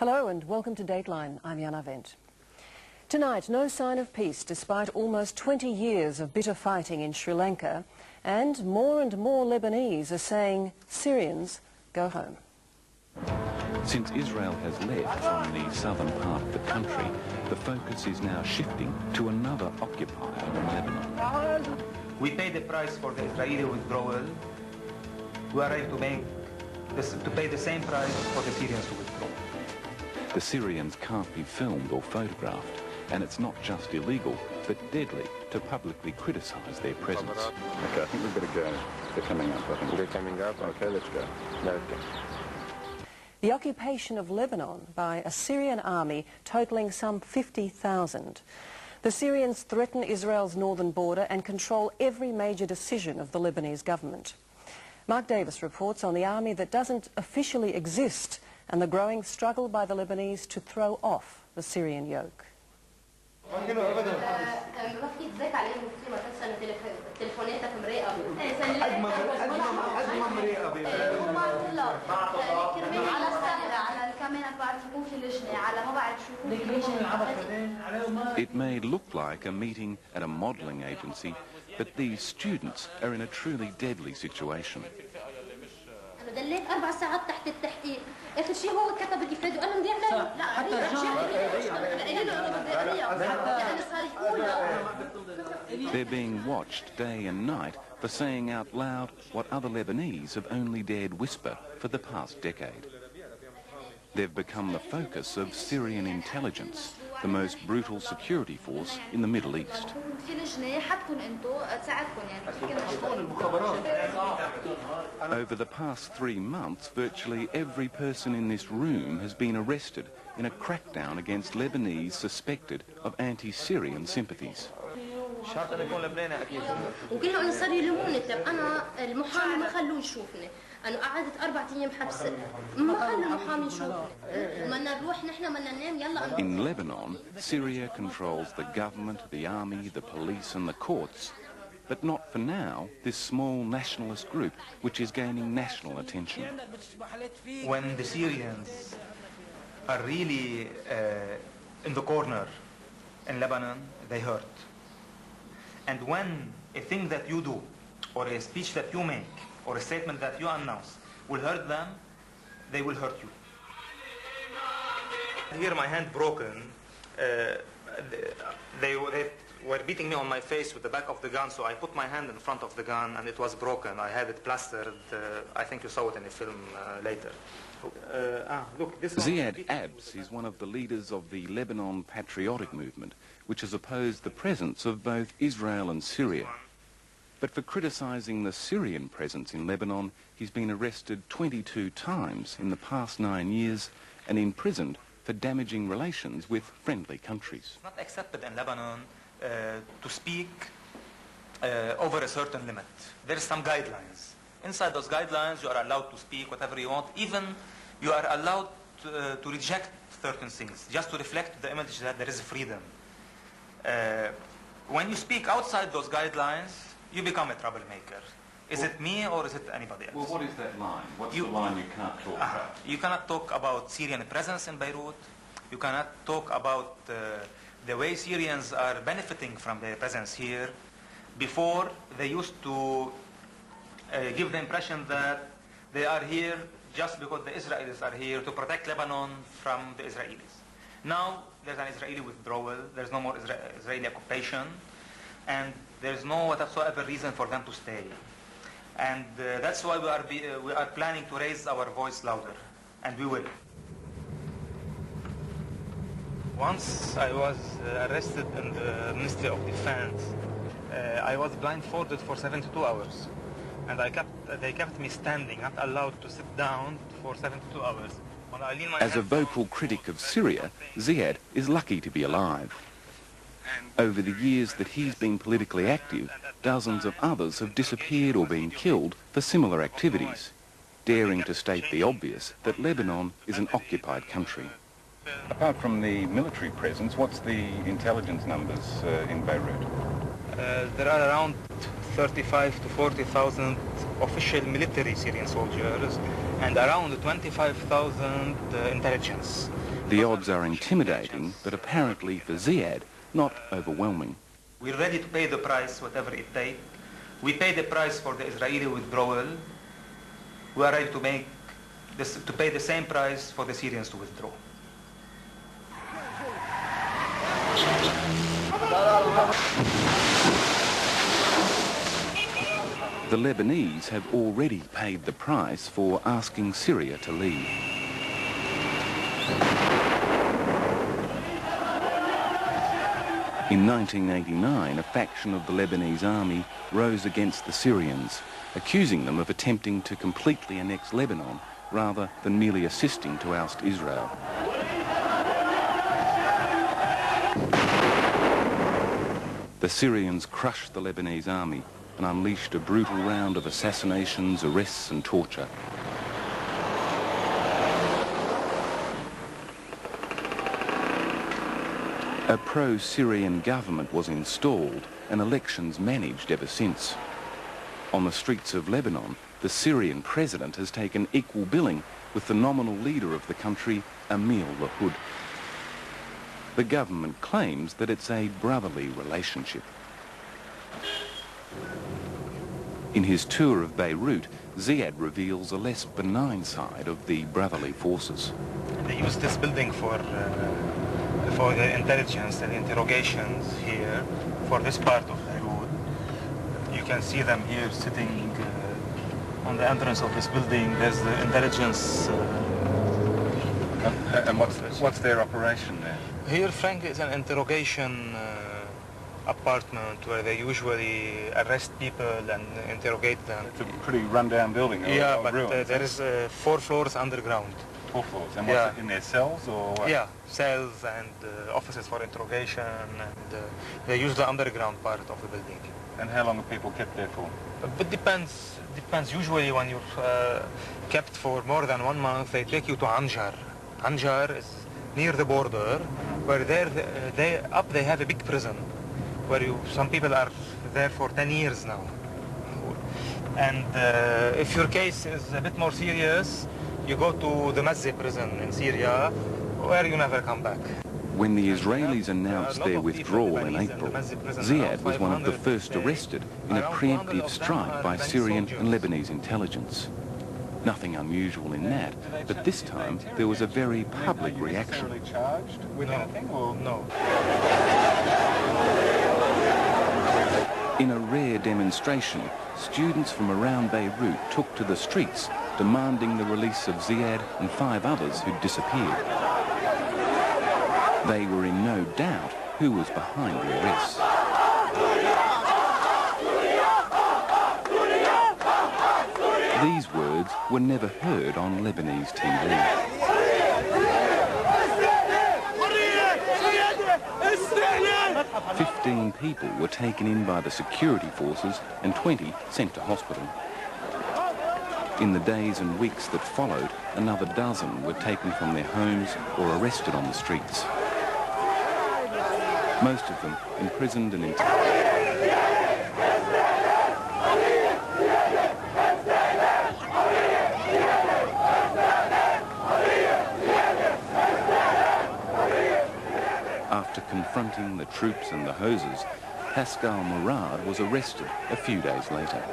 Hello and welcome to Dateline. I'm Jana Wendt. Tonight, no sign of peace despite almost 20 years of bitter fighting in Sri Lanka, and more Lebanese are saying Syrians go home. Since Israel has left from the southern part of the country, the focus is now shifting to another occupier in Lebanon. We pay the price for the Israeli withdrawal. We are ready to pay the same price for the Syrians to withdraw. The Syrians can't be filmed or photographed, and it's not just illegal, but deadly to publicly criticise their presence. Okay, I think we'd better go. They're coming up, I think. They're coming up? Okay, let's go. Okay. The occupation of Lebanon by a Syrian army totalling some 50,000. The Syrians threaten Israel's northern border and control every major decision of the Lebanese government. Mark Davis reports on the army that doesn't officially exist and the growing struggle by the Lebanese to throw off the Syrian yoke. It may look like a meeting at a modelling agency, but these students are in a truly deadly situation. دليت 4 ساعات تحت التحقيق، آخر شيء هو كتب الإفادة وقال لهم بدي أعمل لا They're being watched day and night for saying out loud what other Lebanese have only dared whisper for the past decade. They've become the focus of Syrian intelligence, the most brutal security force in the Middle East. Over the past 3 months, virtually every person in this room has been arrested in a crackdown against Lebanese suspected of anti-Syrian sympathies. وكلهم صاروا يلوموني، طب أنا المحامي ما خلوه يشوفني، أنا قعدت 4 أيام حبس، ما خلوا المحامي يشوفني، بدنا نروح نحن بدنا ننام يلا. In Lebanon, Syria controls the government, the army, the police and the courts, but not for now this small nationalist group which is gaining national attention. When the Syrians are really in the corner in Lebanon, they hurt. And when a thing that you do, or a speech that you make, or a statement that you announce will hurt them, they will hurt you. Here my hand broken, they were beating me on my face with the back of the gun, so I put my hand in front of the gun and it was broken. I had it plastered. I think you saw it in the film later. Look, this Ziad Abs is one of the leaders of the Lebanon Patriotic movement, which has opposed the presence of both Israel and Syria. But for criticising the Syrian presence in Lebanon, he's been arrested 22 times in the past 9 years and imprisoned for damaging relations with friendly countries. It's not accepted in Lebanon to speak over a certain limit. There are some guidelines. Inside those guidelines, you are allowed to speak whatever you want. Even you are allowed to reject certain things, just to reflect the image that there is freedom. When you speak outside those guidelines, you become a troublemaker. Is it me or is it anybody else? Well, what is that line? What's the line you can't talk about? You cannot talk about Syrian presence in Beirut. You cannot talk about the way Syrians are benefiting from their presence here. Before, they used to give the impression that they are here just because the Israelis are here to protect Lebanon from the Israelis. Now, there's an Israeli withdrawal. There's no more Israeli occupation. And there's no whatsoever reason for them to stay. And that's why we are planning to raise our voice louder. And we will. Once I was arrested in the Ministry of Defense. I was blindfolded for 72 hours. And they kept me standing, not allowed to sit down for 72 hours. As a vocal critic of Syria, Ziad is lucky to be alive. Over the years that he's been politically active, dozens of others have disappeared or been killed for similar activities, daring to state the obvious that Lebanon is an occupied country. Apart from the military presence, what's the intelligence numbers in Beirut? There are around 35 to 40,000 official military Syrian soldiers and around 25,000 intelligence. The odds are intimidating, but apparently for Ziad, not overwhelming. We're ready to pay the price, whatever it takes. We pay the price for the Israeli withdrawal. We are ready to pay the same price for the Syrians to withdraw. The Lebanese have already paid the price for asking Syria to leave. In 1989, a faction of the Lebanese army rose against the Syrians, accusing them of attempting to completely annex Lebanon rather than merely assisting to oust Israel. The Syrians crushed the Lebanese army and unleashed a brutal round of assassinations, arrests and torture. A pro-Syrian government was installed and elections managed ever since. On the streets of Lebanon, the Syrian president has taken equal billing with the nominal leader of the country, Emil Lahoud. The government claims that it's a brotherly relationship. In his tour of Beirut, Ziad reveals a less benign side of the brotherly forces. They use this building for the intelligence and interrogations here for this part of Beirut. You can see them here sitting on the entrance of this building. There's the intelligence. And what's their operation there? Here, Frank, is an interrogation apartment where they usually arrest people and interrogate them. It's a pretty run-down building. Yeah, but there is 4 floors underground. 4 floors. And what's in their cells or what? Yeah, cells and offices for interrogation, and they use the underground part of the building. And how long are people kept there for? It depends. Usually when you're kept for more than 1 month, they take you to Anjar. Anjar is near the border, where they have a big prison, where some people are there for 10 years now. And if your case is a bit more serious, you go to the Mazzi prison in Syria, where you never come back. When the Israelis announced their withdrawal in April, Ziad was one of the first arrested in a preemptive strike by Syrian and Lebanese intelligence. Nothing unusual in that, but this time there was a very public reaction. Charged with anything or no? In a rare demonstration, students from around Beirut took to the streets, demanding the release of Ziad and 5 others who'd disappeared. They were in no doubt who was behind the arrests. These words were never heard on Lebanese TV. 15 people were taken in by the security forces and 20 sent to hospital. In the days and weeks that followed, another dozen were taken from their homes or arrested on the streets. Most of them imprisoned and interrogated. After confronting the troops and the hoses, Pascal Mourad was arrested a few days later.